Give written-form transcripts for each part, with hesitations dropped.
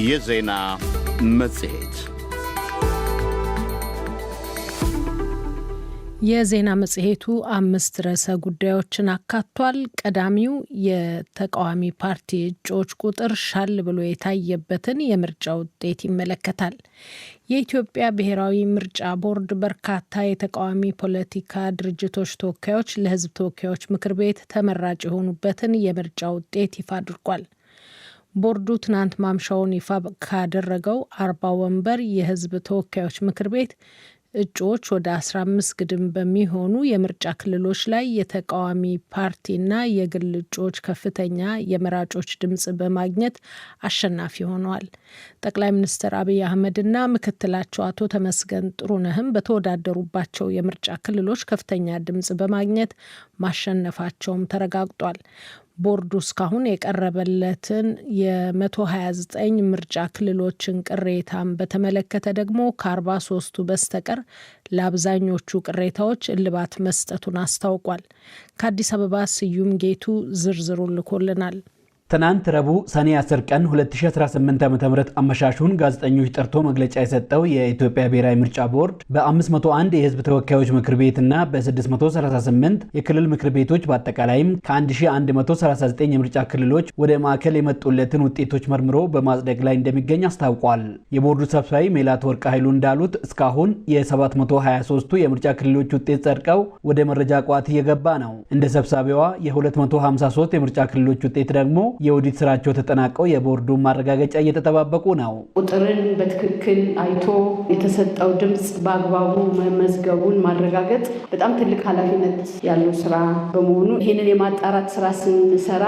የዜና መጽሔት የዜና መጽሔቱ 5 ርዕሰ ጉዳዮችን አካቷል። ቀዳሚው የተቃዋሚ ፓርቲ እጩዎች ቁጥር ሻል ብሎ የታየበትን የምርጫ ውጤት ይመለከታል። የኢትዮጵያ ብሔራዊ ምርጫ ቦርድ በርካታ የተቃዋሚ ፖለቲካ ድርጅቶች ተወካዮች ለሕዝብ ተወካዮች ምክር ቤት ተመራጭ የሆኑበትን የምርጫ ውጤት ይፋ አድርጓል። ቦርዱ ትናንት ማምሻውን ይፋ ካደረገው 40 ወንበር የሕዝብ ተወካዮች ምክር ቤት እጩዎች ወደ 15 ግድም በሚሆኑ የምርጫ ክልሎች ላይ የተቃዋሚ ፓርቲና የግል እጩዎች ከፍተኛ የመራጮች ድምጽ በማግኘት አሸናፊ ሆነዋል። ጠቅላይ ሚኒስትር አብይ አህመድና ምክትላቸው አቶ ተመስገን ጥሩነህም በተወዳደሩባቸው የምርጫ ክልሎች ከፍተኛ ድምጽ በማግኘት ማሸነፋቸውም ተረጋግጧል። ቦርዱ እስካሁን የቀረበለትን የ129 ምርጫ ክልሎችን ቅሬታን በተመለከተ ደግሞ ከ43ቱ በስተቀር ለአብዛኞቹ ቅሬታዎች እልባት መስጠቱን አስታውቋል። ከአዲስ አበባ ስዩም ጌቱ ዝርዝሩን ልኮልናል። ትናንት ረቡዕ ሰኔ 10 ቀን 2018 ዓ.ም አመሻሹን ጋዜጠኞች ጠርቶ መግለጫ የሰጠው የኢትዮጵያ ብሔራዊ ምርጫ ቦርድ በ501 የሕዝብ ተወካዮች ምክር ቤትና በ638 የክልል ምክር ቤቶች በአጠቃላይም ከ1139 የምርጫ ክልሎች ወደ ማዕከል የመጡለትን ውጤቶች መርምሮ በማጽደቅ ላይ እንደሚገኝ አስታውቋል። የቦርዱ ሰብሳቢ ሜላትወርቅ ኃይሉ እንዳሉት እስካሁን የ723ቱ የምርጫ ክልሎች ውጤት ጸድቀው ወደ መረጃ ቋት እየገባ ነው። እንደ ሰብሳቢዋ የ253 የምርጫ ክልሎች ውጤት ደግሞ የኦዲት ስራቸው ተጠናቀው የቦርዱ ማረጋገጫ እየተጠባበቁ ነው። ቁጥርን በትክክል አይቶ የተሰጠው ድምጽ በአግባቡ መመዝገቡን ማረጋገጥ በጣም ትልቅ ኃላፊነት ያለው ስራ በመሆኑ ይህንን የማጣራት ስራ ስንሰራ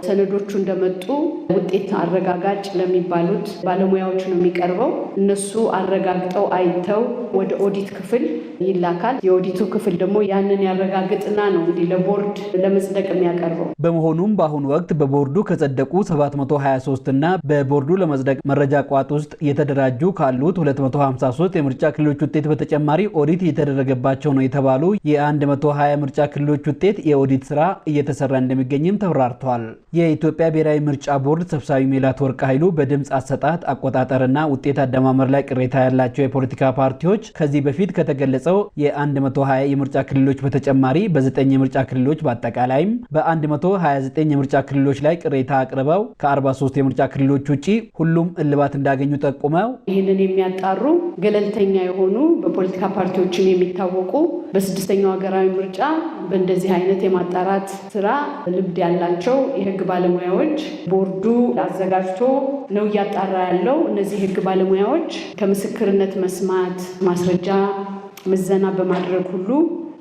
ሰነዶቹ እንደመጡ ውጤት አረጋጋጭ ለሚባሉት ባለሙያዎች ነው የሚቀርበው። እነሱ አረጋግጠው አይተው ወደ ኦዲት ክፍል ይላካል። የኦዲቱ ክፍል ደግሞ ያንን ያረጋግጥና ነው እንግዲህ ለቦርድ ለመጽደቅ የሚያቀርበው። በመሆኑም በአሁኑ ወቅት በቦርዱ ከጸደቁ 723 እና በቦርዱ ለመጽደቅ መረጃ ቋት ውስጥ የተደራጁ ካሉት 253 የምርጫ ክልሎች ውጤት በተጨማሪ ኦዲት እየተደረገባቸው ነው የተባሉ የ120 ምርጫ ክልሎች ውጤት የኦዲት ስራ እየተሰራ እንደሚገኝም ተብራርቷል። የኢትዮጵያ ብሔራዊ ምርጫ ቦርድ ሰብሳቢ ሜላትወርቅ ኃይሉ በድምፅ አሰጣጥ አቆጣጠርና ውጤት አደማመር ላይ ቅሬታ ያላቸው የፖለቲካ ፓርቲዎች ከዚህ በፊት ከተገለጸው የ120 የምርጫ ክልሎች በተጨማሪ በ9 የምርጫ ክልሎች በአጠቃላይም በ129 የምርጫ ክልሎች ላይ ቅሬታ አቅርበው ከ43 የምርጫ ክልሎች ውጪ ሁሉም እልባት እንዳገኙ ጠቁመው ይህንን የሚያጣሩ ገለልተኛ የሆኑ በፖለቲካ ፓርቲዎችም የሚታወቁ በስድስተኛው ሀገራዊ ምርጫ በእንደዚህ አይነት የማጣራት ስራ ልምድ ያላቸው የህግ ባለሙያዎች ቦርዱ አዘጋጅቶ ነው እያጣራ ያለው። እነዚህ የህግ ባለሙያዎች ከምስክርነት መስማት ማስረጃ ምዘና በማድረግ ሁሉ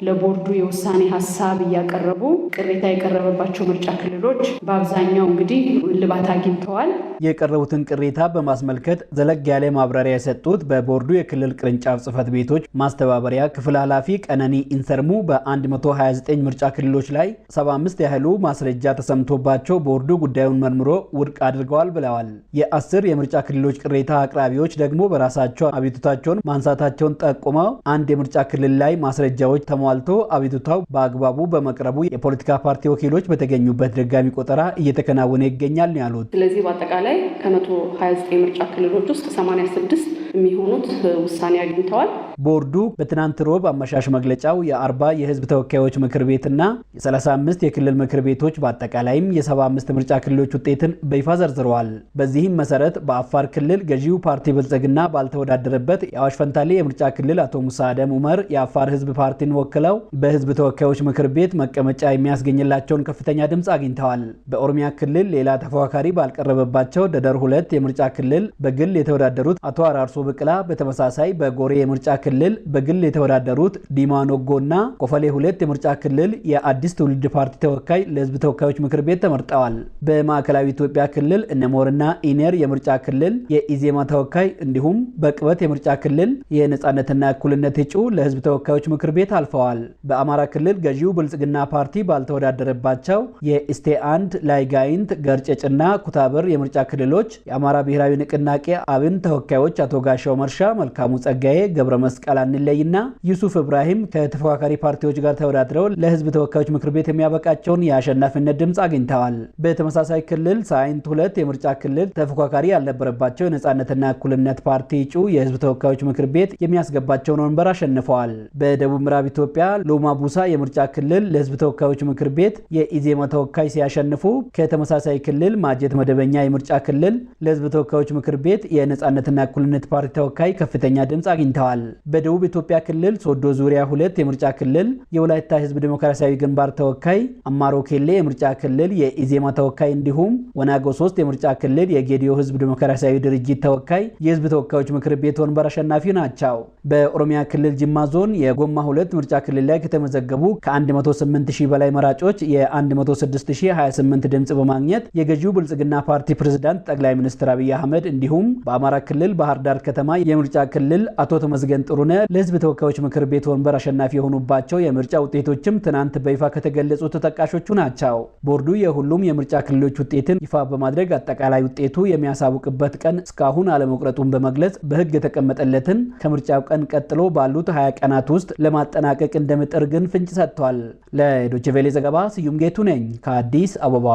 ለቦርዱ የውሳኔ ሀሳብ እያቀረቡ ቅሬታ የቀረበባቸው ምርጫ ክልሎች በአብዛኛው እንግዲህ እልባት አግኝተዋል። የቀረቡትን ቅሬታ በማስመልከት ዘለግ ያለ ማብራሪያ የሰጡት በቦርዱ የክልል ቅርንጫፍ ጽህፈት ቤቶች ማስተባበሪያ ክፍል ኃላፊ ቀነኒ ኢንሰርሙ በ129 ምርጫ ክልሎች ላይ 75 ያህሉ ማስረጃ ተሰምቶባቸው ቦርዱ ጉዳዩን መርምሮ ውድቅ አድርገዋል ብለዋል። የ10 የምርጫ ክልሎች ቅሬታ አቅራቢዎች ደግሞ በራሳቸው አቤቱታቸውን ማንሳታቸውን ጠቁመው አንድ የምርጫ ክልል ላይ ማስረጃዎች ተሟልቶ አቤቱታው በአግባቡ በመቅረቡ የፖለቲካ ፓርቲ ወኪሎች በተገኙበት ድጋሚ ቆጠራ እየተከናወነ ይገኛል ያሉት። ስለዚህ በአጠቃላይ ከ129 ምርጫ ክልሎች ውስጥ 86 የሚሆኑት ውሳኔ አግኝተዋል። ቦርዱ በትናንት ሮብ አመሻሽ መግለጫው የ40 የህዝብ ተወካዮች ምክር ቤትና የ35 የክልል ምክር ቤቶች በአጠቃላይም የ75 ምርጫ ክልሎች ውጤትን በይፋ ዘርዝረዋል። በዚህም መሰረት በአፋር ክልል ገዢው ፓርቲ ብልጽግና ባልተወዳደረበት የአዋሽ ፈንታሌ የምርጫ ክልል አቶ ሙሳ አደም ኡመር የአፋር ህዝብ ፓርቲን ወክለው በህዝብ ተወካዮች ምክር ቤት መቀመጫ የሚያስገኝላቸውን ከፍተኛ ድምፅ አግኝተዋል። በኦሮሚያ ክልል ሌላ ተፎካካሪ ባልቀረበባቸው ደደር 2 የምርጫ ክልል በግል የተወዳደሩት አቶ አራርሶ ብቅላ በተመሳሳይ በጎሬ የምርጫ ክልል በግል የተወዳደሩት ዲማ ኖጎና ቆፈሌ 2 የምርጫ ክልል የአዲስ ትውልድ ፓርቲ ተወካይ ለህዝብ ተወካዮች ምክር ቤት ተመርጠዋል። በማዕከላዊ ኢትዮጵያ ክልል እነሞርና ኢነር የምርጫ ክልል የኢዜማ ተወካይ እንዲሁም በቅበት የምርጫ ክልል የነጻነትና እኩልነት እጩ ለህዝብ ተወካዮች ምክር ቤት አልፈዋል። በአማራ ክልል ገዢው ብልጽግና ፓርቲ ባልተወዳደረባቸው የኢስቴ አንድ ላይጋይንት ገርጨጭና ኩታበር የምርጫ ክልሎች የአማራ ብሔራዊ ንቅናቄ አብን ተወካዮች አቶ በጋሻው መርሻ፣ መልካሙ ጸጋዬ፣ ገብረ መስቀል አንለይና ዩሱፍ ኢብራሂም ከተፎካካሪ ፓርቲዎች ጋር ተወዳድረው ለህዝብ ተወካዮች ምክር ቤት የሚያበቃቸውን የአሸናፊነት ድምጽ አግኝተዋል። በተመሳሳይ ክልል ሳይንት 2 የምርጫ ክልል ተፎካካሪ ያልነበረባቸው የነጻነትና እኩልነት ፓርቲ እጩ የህዝብ ተወካዮች ምክር ቤት የሚያስገባቸውን ወንበር አሸንፈዋል። በደቡብ ምዕራብ ኢትዮጵያ ሎማ ቡሳ የምርጫ ክልል ለህዝብ ተወካዮች ምክር ቤት የኢዜማ ተወካይ ሲያሸንፉ፣ ከተመሳሳይ ክልል ማጀት መደበኛ የምርጫ ክልል ለህዝብ ተወካዮች ምክር ቤት የነጻነትና እኩልነት ፓርቲ ተወካይ ከፍተኛ ድምጽ አግኝተዋል። በደቡብ ኢትዮጵያ ክልል ሶዶ ዙሪያ 2 የምርጫ ክልል የወላይታ ህዝብ ዲሞክራሲያዊ ግንባር ተወካይ፣ አማሮ ኬሌ የምርጫ ክልል የኢዜማ ተወካይ እንዲሁም ወናጎ 3 የምርጫ ክልል የጌዲዮ ህዝብ ዲሞክራሲያዊ ድርጅት ተወካይ የህዝብ ተወካዮች ምክር ቤት ወንበር አሸናፊ ናቸው። በኦሮሚያ ክልል ጅማ ዞን የጎማ 2 ምርጫ ክልል ላይ ከተመዘገቡ ከ108000 በላይ መራጮች የ106028 ድምጽ በማግኘት የገዢው ብልጽግና ፓርቲ ፕሬዝዳንት ጠቅላይ ሚኒስትር አብይ አህመድ እንዲሁም በአማራ ክልል ባህር ዳር ከተማ የምርጫ ክልል አቶ ተመስገን ጥሩነህ ለህዝብ ተወካዮች ምክር ቤት ወንበር አሸናፊ የሆኑባቸው የምርጫ ውጤቶችም ትናንት በይፋ ከተገለጹ ተጠቃሾቹ ናቸው። ቦርዱ የሁሉም የምርጫ ክልሎች ውጤትን ይፋ በማድረግ አጠቃላይ ውጤቱ የሚያሳውቅበት ቀን እስካሁን አለመቁረጡን በመግለጽ በህግ የተቀመጠለትን ከምርጫው ቀን ቀጥሎ ባሉት 20 ቀናት ውስጥ ለማጠናቀቅ እንደሚጥር ግን ፍንጭ ሰጥቷል። ለዶይቼ ቬለ ዘገባ ስዩም ጌቱ ነኝ ከአዲስ አበባ።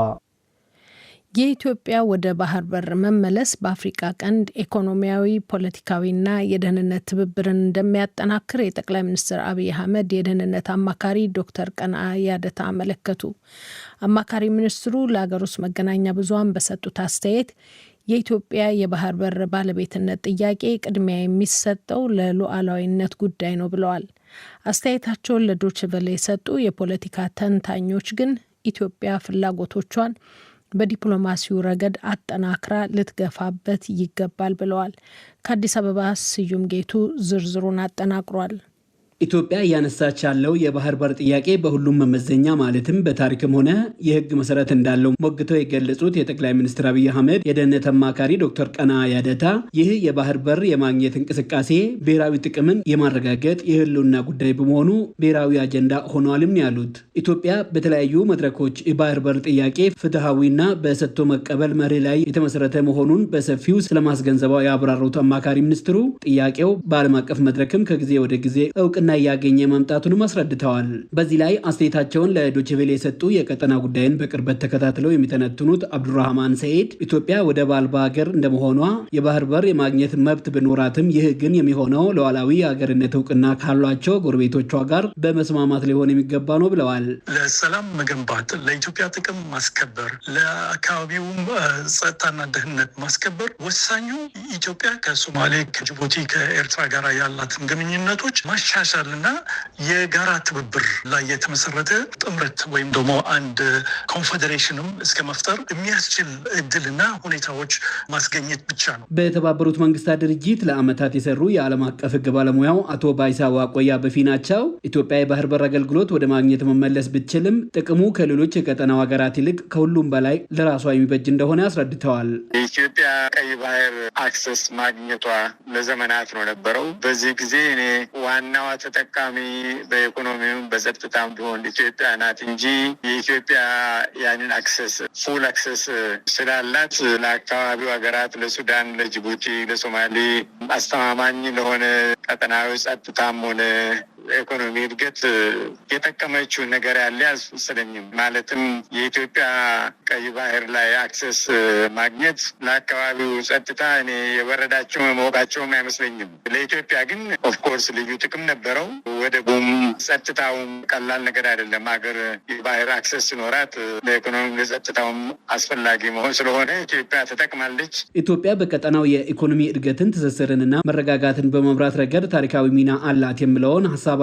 የኢትዮጵያ ወደ ባህር በር መመለስ በአፍሪካ ቀንድ ኢኮኖሚያዊ፣ ፖለቲካዊና የደህንነት ትብብርን እንደሚያጠናክር የጠቅላይ ሚኒስትር አብይ አህመድ የደህንነት አማካሪ ዶክተር ቀነዓ ያደታ አመለከቱ። አማካሪ ሚኒስትሩ ለሀገር ውስጥ መገናኛ ብዙሃን በሰጡት አስተያየት የኢትዮጵያ የባህር በር ባለቤትነት ጥያቄ ቅድሚያ የሚሰጠው ለሉዓላዊነት ጉዳይ ነው ብለዋል። አስተያየታቸውን ለዶይቼ ቬለ የሰጡ የፖለቲካ ተንታኞች ግን ኢትዮጵያ ፍላጎቶቿን በዲፕሎማሲው ረገድ አጠናክራ ልትገፋበት ይገባል ብለዋል። ከአዲስ አበባ ስዩም ጌቱ ዝርዝሩን አጠናቅሯል። ኢትዮጵያ እያነሳች ያለው የባህር በር ጥያቄ በሁሉም መመዘኛ ማለትም በታሪክም ሆነ የሕግ መሰረት እንዳለው ሞግተው የገለጹት የጠቅላይ ሚኒስትር አብይ አህመድ የደህንነት አማካሪ ዶክተር ቀነዓ ያደታ ይህ የባህር በር የማግኘት እንቅስቃሴ ብሔራዊ ጥቅምን የማረጋገጥ የህልውና ጉዳይ በመሆኑ ብሔራዊ አጀንዳ ሆኗልም ያሉት ኢትዮጵያ በተለያዩ መድረኮች የባህር በር ጥያቄ ፍትሐዊና በሰጥቶ መቀበል መርህ ላይ የተመሰረተ መሆኑን በሰፊው ስለማስገንዘባው ያብራሩት አማካሪ ሚኒስትሩ ጥያቄው በዓለም አቀፍ መድረክም ከጊዜ ወደ ጊዜ እውቅና እያገኘ መምጣቱንም አስረድተዋል። በዚህ ላይ አስተያየታቸውን ለዶይቼ ቬለ የሰጡ የቀጠና ጉዳይን በቅርበት ተከታትለው የሚተነትኑት አብዱራህማን ሰይድ ኢትዮጵያ ወደብ አልባ ሀገር እንደመሆኗ የባህር በር የማግኘት መብት ቢኖራትም ይህ ግን የሚሆነው ሉዓላዊ የሀገርነት እውቅና ካሏቸው ጎረቤቶቿ ጋር በመስማማት ሊሆን የሚገባ ነው ብለዋል። ለሰላም መገንባት፣ ለኢትዮጵያ ጥቅም ማስከበር፣ ለአካባቢውም ጸጥታና ደህንነት ማስከበር ወሳኙ ኢትዮጵያ ከሶማሌ፣ ከጅቡቲ፣ ከኤርትራ ጋር ያላትን ግንኙነቶች ማሻሻል እና የጋራ ትብብር ላይ የተመሰረተ ጥምረት ወይም ደግሞ አንድ ኮንፌዴሬሽንም እስከ መፍጠር የሚያስችል እድልና ሁኔታዎች ማስገኘት ብቻ ነው። በተባበሩት መንግስታት ድርጅት ለዓመታት የሰሩ የዓለም አቀፍ ሕግ ባለሙያው አቶ ባይሳ ዋቆያ በፊናቸው ኢትዮጵያ የባህር በር አገልግሎት ወደ ማግኘት መመለስ ብትችልም ጥቅሙ ከሌሎች የቀጠናው ሀገራት ይልቅ ከሁሉም በላይ ለራሷ የሚበጅ እንደሆነ አስረድተዋል። የኢትዮጵያ ቀይ ባህር አክሰስ ማግኘቷ ለዘመናት ነው ነበረው። በዚህ ጊዜ እኔ ዋናዋ ተጠቃሚ በኢኮኖሚውም በጸጥታም ቢሆን ኢትዮጵያ ናት እንጂ የኢትዮጵያ ያንን አክሰስ ፉል አክሰስ ስላላት ለአካባቢው ሀገራት ለሱዳን፣ ለጅቡቲ፣ ለሶማሌ አስተማማኝ ለሆነ ቀጠናዊ ጸጥታም ሆነ ኢኮኖሚ እድገት የጠቀመችው ነገር ያለ አልመሰለኝም። ማለትም የኢትዮጵያ ቀይ ባህር ላይ አክሰስ ማግኘት ለአካባቢው ጸጥታ እኔ የበረዳቸው መሞቃቸውም አይመስለኝም። ለኢትዮጵያ ግን ኦፍኮርስ ልዩ ጥቅም ነበረው። ወደቡም ጸጥታውም ቀላል ነገር አይደለም። ሀገር የባህር አክሰስ ሲኖራት ለኢኮኖሚ ለጸጥታውም አስፈላጊ መሆን ስለሆነ ኢትዮጵያ ተጠቅማለች። ኢትዮጵያ በቀጠናው የኢኮኖሚ እድገትን ትስስርንና መረጋጋትን በመምራት ረገድ ታሪካዊ ሚና አላት የሚለውን ሀሳባቸውን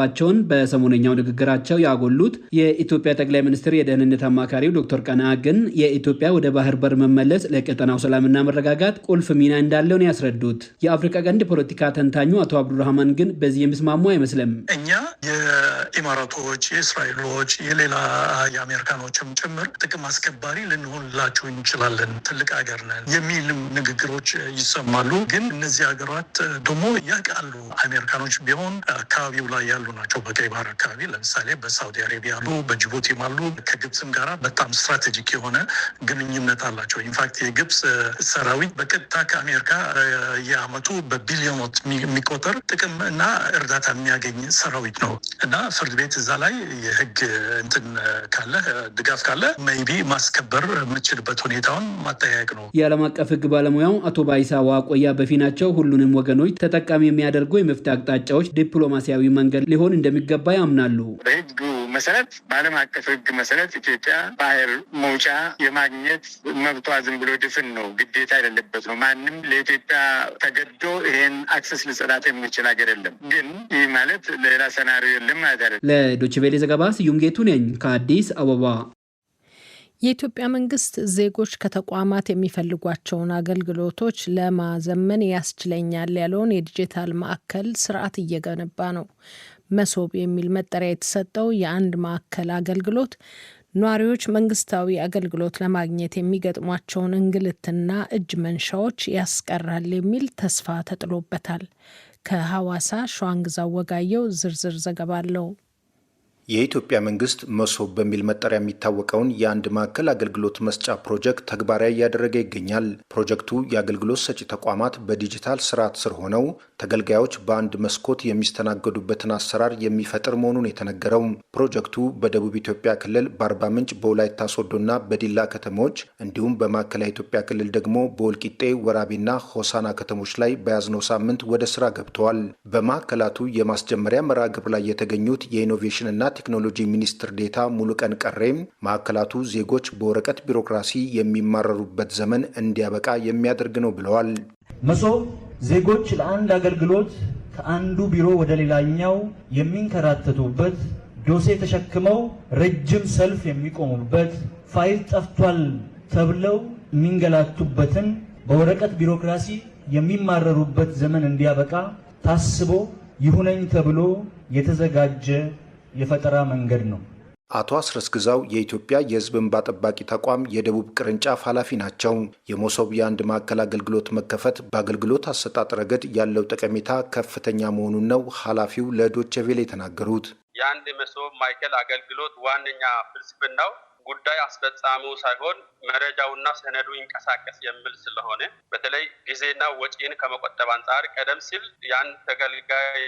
በሰሞነኛው ንግግራቸው ያጎሉት የኢትዮጵያ ጠቅላይ ሚኒስትር የደህንነት አማካሪው ዶክተር ቀነዓ ግን የኢትዮጵያ ወደ ባህር በር መመለስ ለቀጠናው ሰላምና መረጋጋት ቁልፍ ሚና እንዳለው ነው ያስረዱት። የአፍሪካ ቀንድ ፖለቲካ ተንታኙ አቶ አብዱራህማን ግን በዚህ የሚስማሙ አይመስልም። እኛ የኢማራቶች፣ የእስራኤሎች፣ የሌላ የአሜሪካኖችም ጭምር ጥቅም አስከባሪ ልንሆንላችሁ እንችላለን፣ ትልቅ ሀገር ነን የሚልም ንግግሮች ይሰማሉ። ግን እነዚህ ሀገራት ደግሞ ያውቃሉ፣ አሜሪካኖች ቢሆን አካባቢው ላይ ያሉ ያሉ ናቸው። በቀይ ባህር አካባቢ ለምሳሌ በሳውዲ አረቢያ አሉ፣ በጅቡቲም አሉ። ከግብፅም ጋራ በጣም ስትራቴጂክ የሆነ ግንኙነት አላቸው። ኢንፋክት የግብፅ ሰራዊት በቀጥታ ከአሜሪካ የአመቱ በቢሊዮኖች የሚቆጠር ጥቅም እና እርዳታ የሚያገኝ ሰራዊት ነው እና ፍርድ ቤት እዛ ላይ የህግ እንትን ካለ ድጋፍ ካለ ሜይቢ ማስከበር የምችልበት ሁኔታውን ማጠያየቅ ነው። የዓለም አቀፍ ህግ ባለሙያው አቶ ባይሳ ዋቆያ በፊናቸው ሁሉንም ወገኖች ተጠቃሚ የሚያደርጉ የመፍትሄ አቅጣጫዎች ዲፕሎማሲያዊ መንገድ ሊሆን እንደሚገባ ያምናሉ። በህጉ መሰረት በዓለም አቀፍ ህግ መሰረት ኢትዮጵያ ባህር መውጫ የማግኘት መብቷ ዝም ብሎ ድፍን ነው፣ ግዴታ የሌለበት ነው። ማንም ለኢትዮጵያ ተገዶ ይሄን አክሰስ ሊሰጣት የሚችል ሀገር የለም። ግን ይህ ማለት ሌላ ሰናሪዮ የለም ማለት አይደለም። ለዶይቼ ቬለ ዘገባ ስዩም ጌቱ ነኝ ከአዲስ አበባ። የኢትዮጵያ መንግስት ዜጎች ከተቋማት የሚፈልጓቸውን አገልግሎቶች ለማዘመን ያስችለኛል ያለውን የዲጂታል ማዕከል ስርዓት እየገነባ ነው። መሶብ የሚል መጠሪያ የተሰጠው የአንድ ማዕከል አገልግሎት ነዋሪዎች መንግስታዊ አገልግሎት ለማግኘት የሚገጥሟቸውን እንግልትና እጅ መንሻዎች ያስቀራል የሚል ተስፋ ተጥሎበታል። ከሐዋሳ ሸዋንግዛው ወጋየው ዝርዝር ዘገባ አለው። የኢትዮጵያ መንግስት መሶብ በሚል መጠሪያ የሚታወቀውን የአንድ ማዕከል አገልግሎት መስጫ ፕሮጀክት ተግባራዊ እያደረገ ይገኛል። ፕሮጀክቱ የአገልግሎት ሰጪ ተቋማት በዲጂታል ስርዓት ስር ሆነው ተገልጋዮች በአንድ መስኮት የሚስተናገዱበትን አሰራር የሚፈጥር መሆኑን የተነገረው ፕሮጀክቱ በደቡብ ኢትዮጵያ ክልል በአርባ ምንጭ፣ በወላይታ ሶዶና በዲላ ከተሞች እንዲሁም በማዕከላዊ ኢትዮጵያ ክልል ደግሞ በወልቂጤ፣ ወራቤና ሆሳና ከተሞች ላይ በያዝነው ሳምንት ወደ ስራ ገብተዋል። በማዕከላቱ የማስጀመሪያ መርሃ ግብር ላይ የተገኙት የኢኖቬሽንና ቴክኖሎጂ ሚኒስትር ዴኤታ ሙሉቀን ቀሬም ማዕከላቱ ዜጎች በወረቀት ቢሮክራሲ የሚማረሩበት ዘመን እንዲያበቃ የሚያደርግ ነው ብለዋል። መሶብ ዜጎች ለአንድ አገልግሎት ከአንዱ ቢሮ ወደ ሌላኛው የሚንከራተቱበት፣ ዶሴ ተሸክመው ረጅም ሰልፍ የሚቆሙበት፣ ፋይል ጠፍቷል ተብለው የሚንገላቱበትን፣ በወረቀት ቢሮክራሲ የሚማረሩበት ዘመን እንዲያበቃ ታስቦ ይሁነኝ ተብሎ የተዘጋጀ የፈጠራ መንገድ ነው። አቶ አስረስ ግዛው የኢትዮጵያ የሕዝብ እንባ ጠባቂ ተቋም የደቡብ ቅርንጫፍ ኃላፊ ናቸው። የመሶብ የአንድ ማዕከል አገልግሎት መከፈት በአገልግሎት አሰጣጥ ረገድ ያለው ጠቀሜታ ከፍተኛ መሆኑን ነው ኃላፊው ለዶይቼ ቬለ የተናገሩት። የአንድ መሶብ ማዕከል አገልግሎት ዋነኛ ፍልስፍናው ጉዳይ አስፈጻሚው ሳይሆን መረጃውና ሰነዱ ይንቀሳቀስ የሚል ስለሆነ በተለይ ጊዜና ወጪን ከመቆጠብ አንጻር ቀደም ሲል የአንድ ተገልጋይ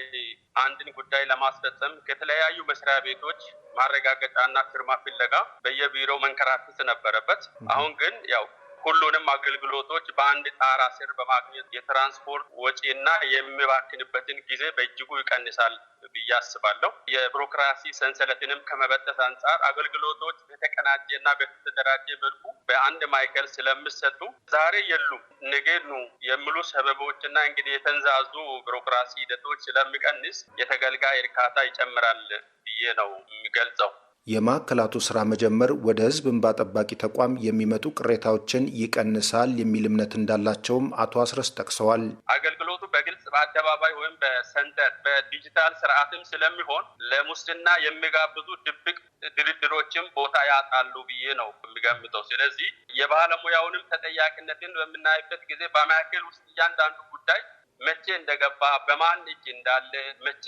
አንድን ጉዳይ ለማስፈጸም ከተለያዩ መስሪያ ቤቶች ማረጋገጫና ፊርማ ፍለጋ በየቢሮው መንከራተት ነበረበት። አሁን ግን ያው ሁሉንም አገልግሎቶች በአንድ ጣራ ስር በማግኘት የትራንስፖርት ወጪና የሚባክንበትን ጊዜ በእጅጉ ይቀንሳል ብዬ አስባለሁ። የቢሮክራሲ ሰንሰለትንም ከመበጠስ አንጻር አገልግሎቶች በተቀናጀና በተደራጀ መልኩ በአንድ ማዕከል ስለሚሰጡ ዛሬ የሉም ነገ ኑ የሚሉ ሰበቦችና እንግዲህ የተንዛዙ ቢሮክራሲ ሂደቶች ስለሚቀንስ የተገልጋይ እርካታ ይጨምራል ብዬ ነው የሚገልጸው። የማዕከላቱ ስራ መጀመር ወደ ሕዝብ እንባ ጠባቂ ተቋም የሚመጡ ቅሬታዎችን ይቀንሳል የሚል እምነት እንዳላቸውም አቶ አስረስ ጠቅሰዋል። አገልግሎቱ በግልጽ በአደባባይ ወይም በሰንተር በዲጂታል ስርዓትም ስለሚሆን ለሙስና የሚጋብዙ ድብቅ ድርድሮችም ቦታ ያጣሉ ብዬ ነው የሚገምተው። ስለዚህ የባለሙያውንም ተጠያቂነትን በምናይበት ጊዜ በማዕከል ውስጥ እያንዳንዱ ጉዳይ መቼ እንደገባ በማን እጅ እንዳለ መቼ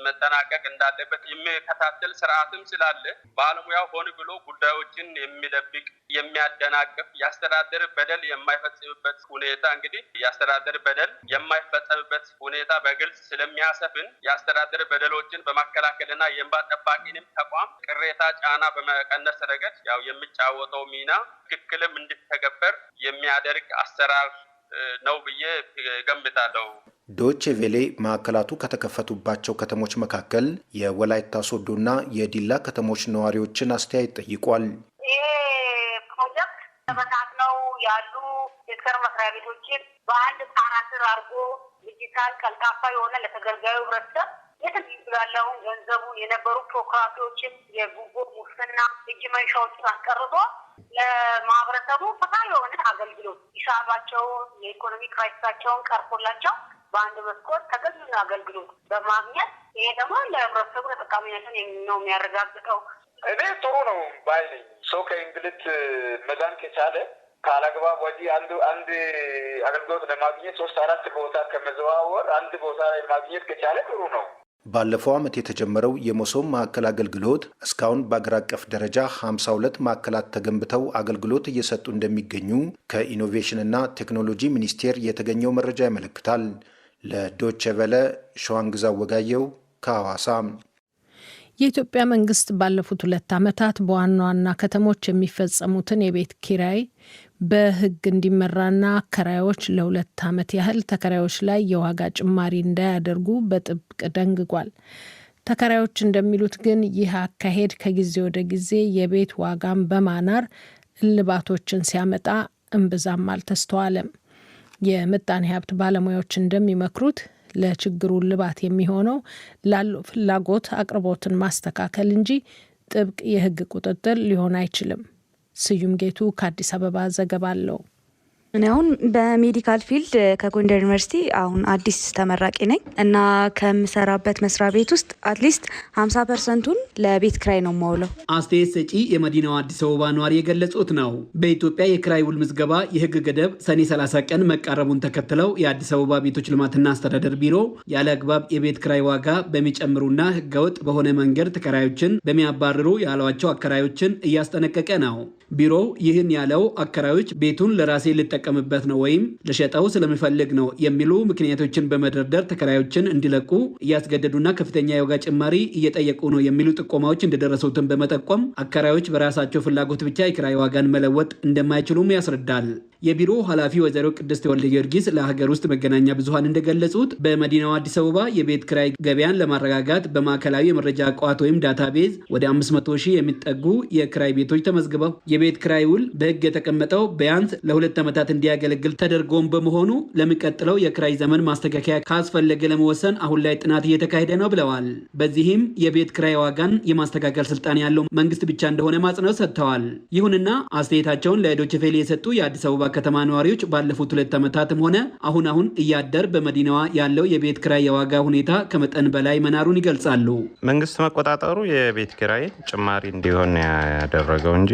መጠናቀቅ እንዳለበት የሚከታተል ስርዓትም ስላለ ባለሙያው ሆን ብሎ ጉዳዮችን የሚደብቅ የሚያደናቅፍ የአስተዳደር በደል የማይፈጽምበት ሁኔታ እንግዲህ የአስተዳደር በደል የማይፈጸምበት ሁኔታ በግልጽ ስለሚያሰፍን የአስተዳደር በደሎችን በማከላከልና የእንባ ጠባቂንም ተቋም ቅሬታ ጫና በመቀነስ ረገድ ያው የሚጫወተው ሚና ትክክልም እንዲተገበር የሚያደርግ አሰራር ነው ብዬ ገምታለሁ። ዶይቼ ቬለ ማዕከላቱ ከተከፈቱባቸው ከተሞች መካከል የወላይታ ሶዶና የዲላ ከተሞች ነዋሪዎችን አስተያየት ጠይቋል። ይህ ፕሮጀክት ተበታትነው ያሉ የስከር መስሪያ ቤቶችን በአንድ ጣራ ስር አድርጎ ዲጂታል ቀልጣፋ የሆነ ለተገልጋዩ ህብረተሰብ የትም ያለውን ገንዘቡ የነበሩ ፕሮክራሲዎችን የጉቦ ሙስና እጅ መንሻዎችን አስቀርቶ ለማህበረሰቡ ፈታ የሆነ አገልግሎት ሂሳባቸውን የኢኮኖሚ ክራይሲሳቸውን ቀርፎላቸው በአንድ መስኮት ተገቢውን አገልግሎት በማግኘት ይሄ ደግሞ ለህብረተሰቡ ተጠቃሚነትን ነው የሚያረጋግጠው። እኔ ጥሩ ነው ባይ ነኝ። ሰው ከእንግልት መዳን ከቻለ ካላግባብ ወዲህ አንድ አገልግሎት ለማግኘት 3-4 ቦታ ከመዘዋወር አንድ ቦታ ላይ ማግኘት ከቻለ ጥሩ ነው። ባለፈው ዓመት የተጀመረው የመሶብ ማዕከል አገልግሎት እስካሁን በአገር አቀፍ ደረጃ 52 ማዕከላት ተገንብተው አገልግሎት እየሰጡ እንደሚገኙ ከኢኖቬሽንና ቴክኖሎጂ ሚኒስቴር የተገኘው መረጃ ያመለክታል። ለዶቼ ቬለ ሸዋንግዛ ወጋየው ከሐዋሳ። የኢትዮጵያ መንግስት ባለፉት 2 ዓመታት በዋና ዋና ከተሞች የሚፈጸሙትን የቤት ኪራይ በሕግ እንዲመራና አከራዮች ለ2 ዓመት ያህል ተከራዮች ላይ የዋጋ ጭማሪ እንዳያደርጉ በጥብቅ ደንግጓል። ተከራዮች እንደሚሉት ግን ይህ አካሄድ ከጊዜ ወደ ጊዜ የቤት ዋጋን በማናር እልባቶችን ሲያመጣ እምብዛም አልተስተዋለም። የምጣኔ ሀብት ባለሙያዎች እንደሚመክሩት ለችግሩ እልባት የሚሆነው ላለው ፍላጎት አቅርቦትን ማስተካከል እንጂ ጥብቅ የሕግ ቁጥጥር ሊሆን አይችልም። ስዩም ጌቱ ከአዲስ አበባ ዘገባ አለው። እኔ አሁን በሜዲካል ፊልድ ከጎንደር ዩኒቨርሲቲ አሁን አዲስ ተመራቂ ነኝ እና ከምሰራበት መስሪያ ቤት ውስጥ አትሊስት 50%ቱን ለቤት ክራይ ነው የማውለው። አስተያየት ሰጪ የመዲናዋ አዲስ አበባ ነዋሪ የገለጹት ነው። በኢትዮጵያ የክራይ ውል ምዝገባ የሕግ ገደብ ሰኔ 30 ቀን መቃረቡን ተከትለው የአዲስ አበባ ቤቶች ልማትና አስተዳደር ቢሮ ያለ አግባብ የቤት ክራይ ዋጋ በሚጨምሩና ሕገወጥ በሆነ መንገድ ተከራዮችን በሚያባርሩ ያሏቸው አከራዮችን እያስጠነቀቀ ነው። ቢሮው ይህን ያለው አከራዮች ቤቱን ለራሴ ልጠቀምበት ነው ወይም ለሸጠው ስለሚፈልግ ነው የሚሉ ምክንያቶችን በመደርደር ተከራዮችን እንዲለቁ እያስገደዱና ከፍተኛ የዋጋ ጭማሪ እየጠየቁ ነው የሚሉ ጥቆማዎች እንደደረሱትን በመጠቆም አከራዮች በራሳቸው ፍላጎት ብቻ የክራይ ዋጋን መለወጥ እንደማይችሉም ያስረዳል። የቢሮ ኃላፊ ወይዘሮ ቅድስት ወልደ ጊዮርጊስ ለሀገር ውስጥ መገናኛ ብዙሃን እንደገለጹት በመዲናዋ አዲስ አበባ የቤት ክራይ ገበያን ለማረጋጋት በማዕከላዊ የመረጃ ቋት ወይም ዳታቤዝ ወደ 500 ሺህ የሚጠጉ የክራይ ቤቶች ተመዝግበው የቤት ክራይ ውል በሕግ የተቀመጠው ቢያንስ ለ2 ዓመታት እንዲያገለግል ተደርጎም በመሆኑ ለሚቀጥለው የክራይ ዘመን ማስተካከያ ካስፈለገ ለመወሰን አሁን ላይ ጥናት እየተካሄደ ነው ብለዋል። በዚህም የቤት ክራይ ዋጋን የማስተካከል ስልጣን ያለው መንግስት ብቻ እንደሆነ ማጽነው ሰጥተዋል። ይሁንና አስተያየታቸውን ለዶይቼ ቬለ የሰጡ የአዲስ አበባ ከተማ ነዋሪዎች ባለፉት 2 ዓመታትም ሆነ አሁን እያደር በመዲናዋ ያለው የቤት ክራይ የዋጋ ሁኔታ ከመጠን በላይ መናሩን ይገልጻሉ። መንግስት መቆጣጠሩ የቤት ክራይ ጭማሪ እንዲሆን ያደረገው እንጂ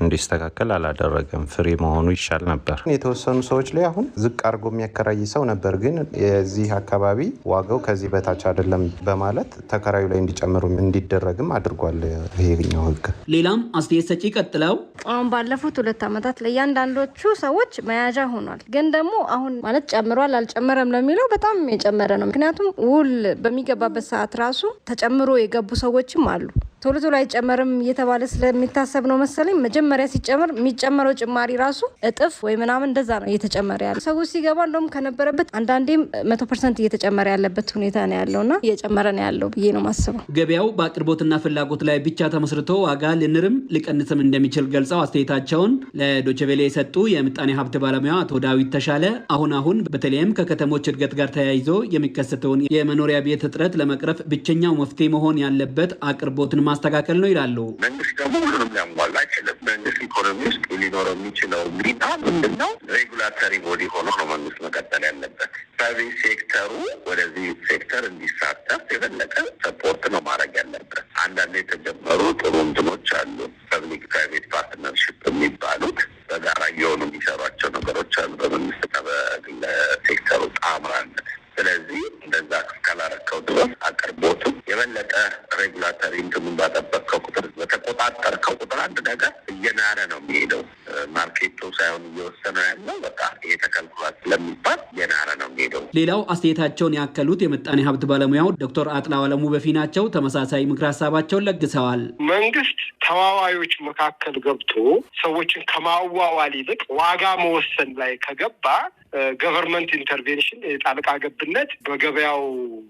እንዲስተካከል አላደረገም። ፍሪ መሆኑ ይሻል ነበር። የተወሰኑ ሰዎች ላይ አሁን ዝቅ አድርጎ የሚያከራይ ሰው ነበር፣ ግን የዚህ አካባቢ ዋጋው ከዚህ በታች አይደለም በማለት ተከራዩ ላይ እንዲጨምሩ እንዲደረግም አድርጓል ይሄኛው ህግ። ሌላም አስተያየት ሰጪ ቀጥለው አሁን ባለፉት 2 ዓመታት ላይ ያንዳንዶቹ ሰዎች መያዣ ሆኗል። ግን ደግሞ አሁን ማለት ጨምሯል አልጨመረም ለሚለው በጣም የጨመረ ነው። ምክንያቱም ውል በሚገባበት ሰዓት ራሱ ተጨምሮ የገቡ ሰዎችም አሉ። ቶሎ ቶሎ አይጨመርም እየተባለ ስለሚታሰብ ነው መሰለኝ መጀመሪያ ሲጨመር የሚጨመረው ጭማሪ ራሱ እጥፍ ወይ ምናምን እንደዛ ነው እየተጨመረ ያለ። ሰው ሲገባ እንደውም ከነበረበት አንዳንዴም 100% እየተጨመረ ያለበት ሁኔታ ነው ያለውና እየጨመረ ነው ያለው ብዬ ነው ማስበው። ገበያው በአቅርቦትና ፍላጎት ላይ ብቻ ተመስርቶ ዋጋ ሊንርም ሊቀንስም እንደሚችል ገልጸው አስተያየታቸውን ለዶይቼ ቬለ የሰጡ የምጣኔ ሀብት ባለሙያ አቶ ዳዊት ተሻለ አሁን በተለይም ከከተሞች እድገት ጋር ተያይዞ የሚከሰተውን የመኖሪያ ቤት እጥረት ለመቅረፍ ብቸኛው መፍትሄ መሆን ያለበት አቅርቦትን ማስተካከል ነው ይላሉ። መንግስት ደግሞ ሁሉንም ሊያሟላ አይችልም። መንግስት ኢኮኖሚ ውስጥ ሊኖረው የሚችለው ሚና ምንድነው? ሬጉላተሪ ቦዲ ሆኖ ነው መንግስት መቀጠል ያለበት። ፕራይቬት ሴክተሩ ወደዚህ ሴክተር እንዲሳተፍ የበለጠ ሰፖርት ነው ማድረግ ያለበት። አንዳንድ የተጀመሩ ጥሩ እንትኖች አሉ። ፐብሊክ ፕራይቬት ፓርትነርሽፕ የሚባሉት በጋራ እየሆኑ የሚሰሯቸው ነገሮች አሉ፣ በመንግስትና በግል ሴክተሩ ጣምራነት። ስለዚህ እንደዛ እስካላረከው ድረስ አቅርቦቱ የበለጠ ሬጉላተሪ እንትኑን ባጠበቅከው ቁጥር በተቆጣጠርከው ቁጥር አንድ ነገር እየናረ ነው የሚሄደው። ማርኬቱ ሳይሆን እየወሰነ ያለው በቃ ይሄ ተከልክሏል ስለሚባል እየናረ ነው የሚሄደው። ሌላው አስተያየታቸውን ያከሉት የምጣኔ ሀብት ባለሙያው ዶክተር አጥላው አለሙ በፊናቸው ተመሳሳይ ምክር ሀሳባቸውን ለግሰዋል። መንግስት ተዋዋዮች መካከል ገብቶ ሰዎችን ከማዋዋል ይልቅ ዋጋ መወሰን ላይ ከገባ ገቨርንመንት ኢንተርቬንሽን የጣልቃ ገብነት በገበያው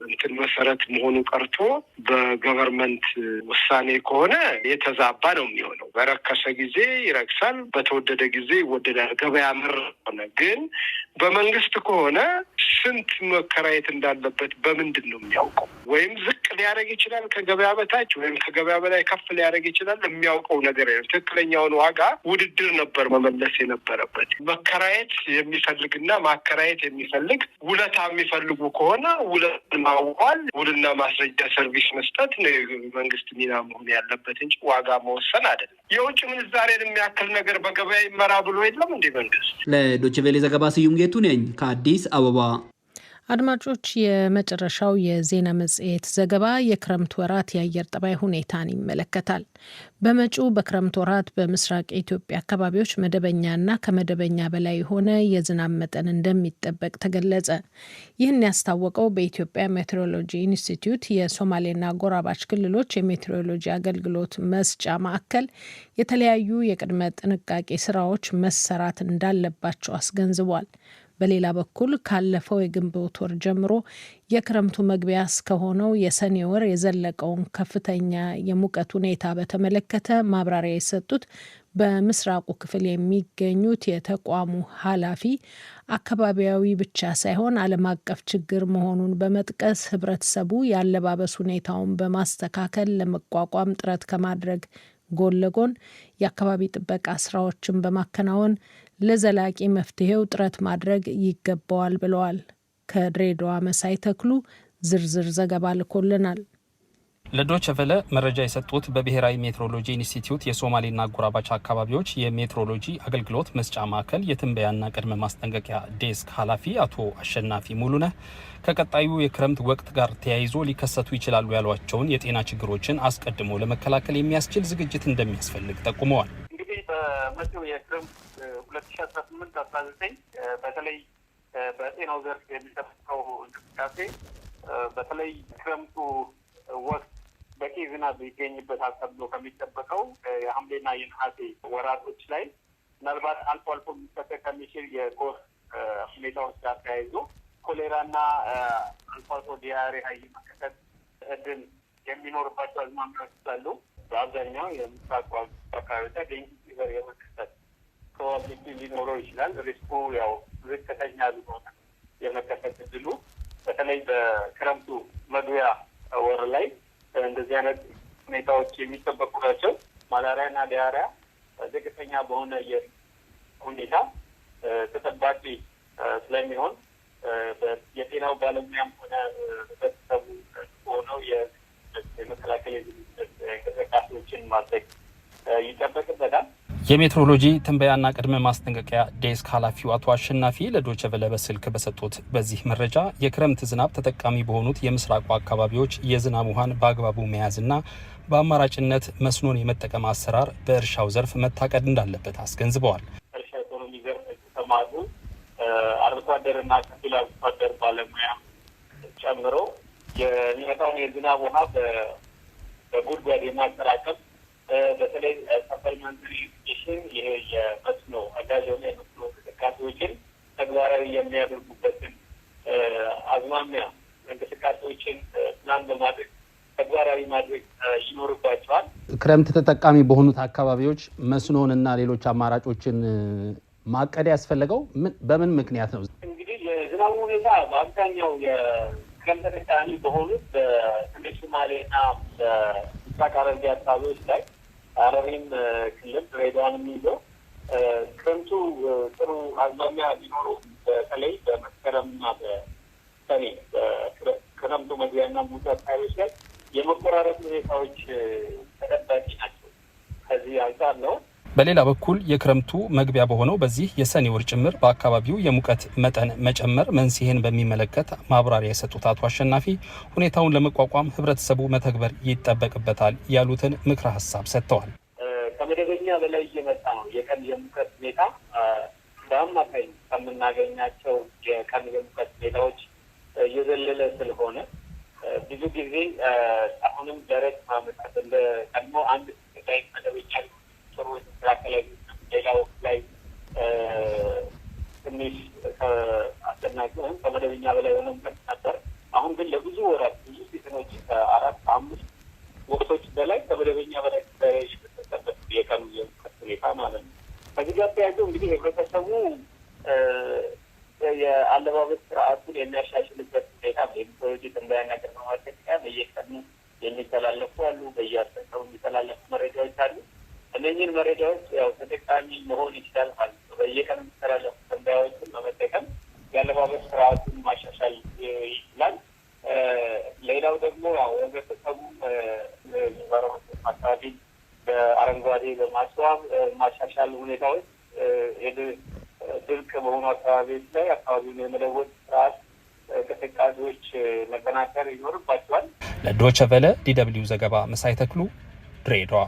እንትን መሰረት መሆኑ ቀርቶ በገቨርንመንት ውሳኔ ከሆነ የተዛባ ነው የሚሆነው። በረከሰ ጊዜ ይረክሳል፣ በተወደደ ጊዜ ይወደዳል። ገበያ መር ሆነ። ግን በመንግስት ከሆነ ስንት መከራየት እንዳለበት በምንድን ነው የሚያውቀው? ወይም ዝቅ ሊያደርግ ይችላል ከገበያ በታች፣ ወይም ከገበያ በላይ ከፍ ሊያደርግ ይችላል። የሚያውቀው ነገር የለም። ትክክለኛውን ዋጋ ውድድር ነበር መመለስ የነበረበት። መከራየት የሚፈልግና ማከራየት የሚፈልግ ውለታ የሚፈልጉ ከሆነ ውለት ማዋል፣ ውልና ማስረጃ ሰርቪስ መስጠት ነው መንግስት ሚና መሆን ያለበት እንጂ ዋጋ መወሰን አይደለም። የውጭ ምንዛሬን የሚያክል ነገር በገበያ ይመራ ብሎ የለም እንዴ መንግስት? ለዶይቼ ቬለ ዘገባ ስዩም ጌቱ ነኝ ከአዲስ አበባ። አድማጮች፣ የመጨረሻው የዜና መጽሔት ዘገባ የክረምት ወራት የአየር ጠባይ ሁኔታን ይመለከታል። በመጪው በክረምት ወራት በምስራቅ የኢትዮጵያ አካባቢዎች መደበኛና ከመደበኛ በላይ የሆነ የዝናብ መጠን እንደሚጠበቅ ተገለጸ። ይህን ያስታወቀው በኢትዮጵያ ሜትሮሎጂ ኢንስቲትዩት የሶማሌና አጎራባች ክልሎች የሜትሮሎጂ አገልግሎት መስጫ ማዕከል የተለያዩ የቅድመ ጥንቃቄ ስራዎች መሰራት እንዳለባቸው አስገንዝቧል። በሌላ በኩል ካለፈው የግንቦት ወር ጀምሮ የክረምቱ መግቢያ እስከሆነው የሰኔ ወር የዘለቀውን ከፍተኛ የሙቀት ሁኔታ በተመለከተ ማብራሪያ የሰጡት በምስራቁ ክፍል የሚገኙት የተቋሙ ኃላፊ አካባቢያዊ ብቻ ሳይሆን ዓለም አቀፍ ችግር መሆኑን በመጥቀስ ህብረተሰቡ የአለባበስ ሁኔታውን በማስተካከል ለመቋቋም ጥረት ከማድረግ ጎን ለጎን የአካባቢ ጥበቃ ስራዎችን በማከናወን ለዘላቂ መፍትሄው ጥረት ማድረግ ይገባዋል ብለዋል። ከድሬዳዋ መሳይ ተክሉ ዝርዝር ዘገባ ልኮልናል። ለዶይቼ ቬለ መረጃ የሰጡት በብሔራዊ ሜትሮሎጂ ኢንስቲትዩት የሶማሌና አጎራባች አካባቢዎች የሜትሮሎጂ አገልግሎት መስጫ ማዕከል የትንበያና ቅድመ ማስጠንቀቂያ ዴስክ ኃላፊ አቶ አሸናፊ ሙሉነህ ከቀጣዩ የክረምት ወቅት ጋር ተያይዞ ሊከሰቱ ይችላሉ ያሏቸውን የጤና ችግሮችን አስቀድሞ ለመከላከል የሚያስችል ዝግጅት እንደሚያስፈልግ ጠቁመዋል። እንግዲህ በመጪው የክረምት 2018-19 በተለይ በጤናው ዘርፍ የሚጠበቀው እንቅስቃሴ በተለይ ክረምቱ ወቅት በቂ ዝናብ ይገኝበታል ተብሎ ከሚጠበቀው የሐምሌና የነሐሴ ወራቶች ላይ ምናልባት አልፎ አልፎ ሊከሰት ከሚችል የጎርፍ ሁኔታዎች ጋር ተያይዞ ኮሌራና አልፎ አልፎ ዲያሪያ የመከሰት እድል የሚኖርባቸው አዝማሚያዎች ስላሉ በአብዛኛው የምስራቅ አካባቢዎች ዴንጊ ፊቨር የመከሰት ፕሮባቢሊቲ ሊኖረው ይችላል። ሪስኩ ያው ዝቅተኛ ሊሆን የመከሰት እድሉ በተለይ በክረምቱ መግቢያ ወር ላይ እንደዚህ አይነት ሁኔታዎች የሚጠበቁ ናቸው። ማላሪያና ዲያሪያ ዝቅተኛ በሆነ ሁኔታ ተጠባቂ ስለሚሆን የጤናው ባለሙያም ሆነ ህብረተሰቡ ሆነው የመከላከል እንቅስቃሴዎችን ማድረግ ይጠበቅበታል። የሜትሮሎጂ ትንበያና ቅድመ ማስጠንቀቂያ ዴስክ ኃላፊው አቶ አሸናፊ ለዶይቼ ቬለ በስልክ በሰጡት በዚህ መረጃ የክረምት ዝናብ ተጠቃሚ በሆኑት የምስራቁ አካባቢዎች የዝናብ ውሃን በአግባቡ መያዝና በአማራጭነት መስኖን የመጠቀም አሰራር በእርሻው ዘርፍ መታቀድ እንዳለበት አስገንዝበዋል። እርሻ ኢኮኖሚ ዘርፍ የተሰማሩ አርብቶ አደርና ከፊል አርብቶ አደር ባለሙያ ጨምሮ የሚመጣውን የዝናብ ውሃ በጉድጓድ የማጠራቀም በተለይ ሰፕሊመንተሪ ኢሪጌሽን ይሄ የመስኖ አጋዥ የሆነ የመስኖ እንቅስቃሴዎችን ተግባራዊ የሚያደርጉበትን አዝማሚያ እንቅስቃሴዎችን ፕላን በማድረግ ተግባራዊ ማድረግ ይኖርባቸዋል። ክረምት ተጠቃሚ በሆኑት አካባቢዎች መስኖንና ሌሎች አማራጮችን ማቀድ ያስፈለገው በምን ምክንያት ነው? እንግዲህ የዝናቡ ሁኔታ በአብዛኛው የክረምት ተጠቃሚ በሆኑት በሰሜን ሶማሌና ምስራቅ ሐረርጌ አካባቢዎች ላይ ሐረሪም ክልል ድሬዳዋንም ይዞ ክረምቱ ጥሩ አዝማሚያ ቢኖሩ በተለይ በመስከረምና በሰኔ በክረምቱ መግቢያና ሙሉ አካባቢዎች ላይ የመቆራረጥ ሁኔታዎች ተጠባቂ ናቸው። ከዚህ አንጻር ነው። በሌላ በኩል የክረምቱ መግቢያ በሆነው በዚህ የሰኔ ወር ጭምር በአካባቢው የሙቀት መጠን መጨመር መንስኤን በሚመለከት ማብራሪያ የሰጡት አቶ አሸናፊ ሁኔታውን ለመቋቋም ህብረተሰቡ መተግበር ይጠበቅበታል ያሉትን ምክረ ሀሳብ ሰጥተዋል። ከመደበኛ በላይ እየመጣ ነው የቀን የሙቀት ሁኔታ። በአማካኝ ከምናገኛቸው የቀን የሙቀት ሁኔታዎች እየዘለለ ስለሆነ ብዙ ጊዜ አሁንም ደረቅ ማመጣት እንደ ቀድሞ አንድ ላይ መደበኛ ጥሩ የተስተካከለ ሌላው ላይ ትንሽ አስደናቂ ወይም ከመደበኛ በላይ ሆነ ሙቀት ነበር። አሁን ግን ለብዙ ወራት ብዙ ሲዝኖች ከ4-5 ወቅቶች በላይ ከመደበኛ በላይ ተሰጠበት የቀኑ የሙቀት ሁኔታ ማለት ነው። ከዚህ ጋር ተያይዞ እንግዲህ ህብረተሰቡ የአለባበስ ስርዓቱን የሚያሻሽልበት ሁኔታ በሜትሮሎጂ ትንበያና ቅድመ ማስጠንቀቂያ በየቀኑ የሚተላለፉ አሉ፣ በየአሰሰው የሚተላለፉ መረጃዎች አሉ። እነዚህን መረጃዎች ያው ተጠቃሚ መሆን ይችላል ማለት ነው። በየቀኑ የሚተላለፉ ትንበያዎችን በመጠቀም የአለባበስ ስርዓቱን ማሻሻል ይችላል። ሌላው ደግሞ ያው ህብረተሰቡ አካባቢ በአረንጓዴ በማስዋብ ማሻሻል ሁኔታዎች ድርቅ በሆኑ አካባቢዎች ላይ አካባቢውን የመለወጥ ስርዓት እንቅስቃሴዎች መጠናከር ይኖርባቸዋል። ለዶይቼ ቬለ ዲ.ደብሊው ዘገባ መሳይ ተክሉ ድሬዳዋ።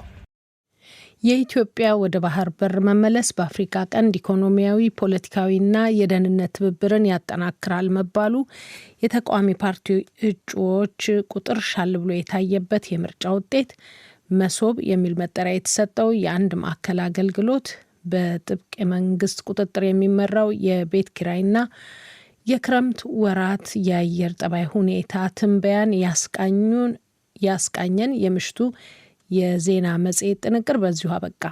የኢትዮጵያ ወደ ባህር በር መመለስ በአፍሪካ ቀንድ ኢኮኖሚያዊ፣ ፖለቲካዊና የደህንነት ትብብርን ያጠናክራል መባሉ የተቃዋሚ ፓርቲ እጩዎች ቁጥር ሻል ብሎ የታየበት የምርጫ ውጤት መሶብ የሚል መጠሪያ የተሰጠው የአንድ ማዕከል አገልግሎት በጥብቅ የመንግስት ቁጥጥር የሚመራው የቤት ኪራይና የክረምት ወራት የአየር ጠባይ ሁኔታ ትንበያን ያስቃኘን የምሽቱ የዜና መጽሔት ጥንቅር በዚሁ አበቃ።